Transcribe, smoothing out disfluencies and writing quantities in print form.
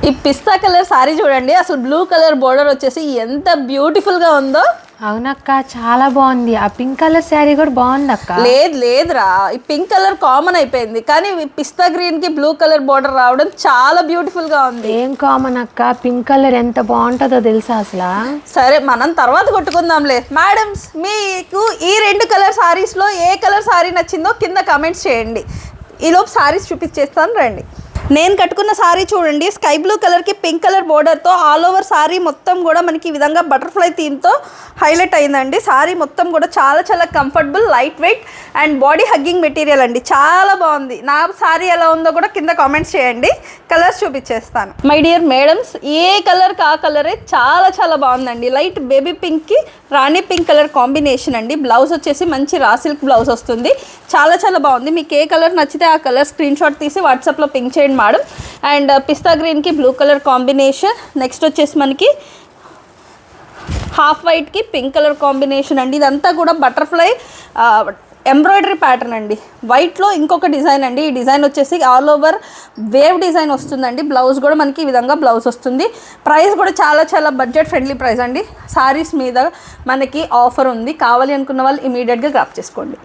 ఈ పిస్తా colour sorry చూడండి, అసలు బ్లూ కలర్ బోర్డర్ వచ్చేసి ఎంత బ్యూటిఫుల్గా ఉందో. అవునక్క, చాలా బాగుంది. ఆ పింక్ కలర్ శారీ కూడా బాగుంది అక్క. లేదురా, ఈ పింక్ కలర్ కామన్ అయిపోయింది, కానీ పిస్తా గ్రీన్కి బ్లూ కలర్ బోర్డర్ రావడం చాలా బ్యూటిఫుల్గా ఉంది. ఏం కామన్ అక్క, పింక్ కలర్ ఎంత బాగుంటుందో తెలుసా అసలు. సరే, మనం తర్వాత కొట్టుకుందాంలే. మేడమ్స్, మీకు ఈ 2 కలర్ సారీస్లో ఏ కలర్ సారీ నచ్చిందో కింద కామెంట్స్ చేయండి. ఈలోపు సారీస్ చూపించేస్తాను రండి. నేను కట్టుకున్న సారీ చూడండి, స్కై బ్లూ కలర్కి పింక్ కలర్ బోర్డర్తో ఆల్ ఓవర్ సారీ మొత్తం కూడా మనకి ఈ విధంగా బటర్ఫ్లై థీమ్తో హైలైట్ అయిందండి. సారీ మొత్తం కూడా చాలా చాలా comfortable, light weight and body hugging material అండి. చాలా బాగుంది. నా సారీ ఎలా ఉందో కూడా కింద కామెంట్స్ చేయండి. కలర్స్ చూపించేస్తాను. మై డియర్ మేడమ్స్, ఏ కలర్కి ఆ కలరే చాలా చాలా బాగుందండి. లైట్ బేబీ పింక్కి రాణి పింక్ కలర్ కాంబినేషన్ అండి. బ్లౌజ్ వచ్చేసి మంచి రా సిల్క్ బ్లౌజ్ వస్తుంది. చాలా చాలా బాగుంది. మీకు ఏ కలర్ నచ్చితే ఆ కలర్ స్క్రీన్ షాట్ తీసి వాట్సాప్లో పింక్ చేయండి మేడం. అండ్ పిస్తా గ్రీన్కి బ్లూ కలర్ కాంబినేషన్. నెక్స్ట్ వచ్చేసి మనకి హాఫ్ వైట్కి పింక్ కలర్ కాంబినేషన్ అండి. ఇదంతా కూడా బటర్ఫ్లై ఎంబ్రాయిడరీ ప్యాటర్న్ అండి. వైట్లో ఇంకొక డిజైన్ అండి. ఈ డిజైన్ వచ్చేసి ఆల్ ఓవర్ వేవ్ డిజైన్ వస్తుందండి. బ్లౌజ్ కూడా మనకి ఈ విధంగా బ్లౌజ్ వస్తుంది. ప్రైస్ కూడా చాలా చాలా బడ్జెట్ ఫ్రెండ్లీ ప్రైస్ అండి. సారీస్ మీద మనకి ఆఫర్ ఉంది. కావాలి అనుకున్న వాళ్ళు ఇమీడియట్గా గ్రాప్ చేసుకోండి.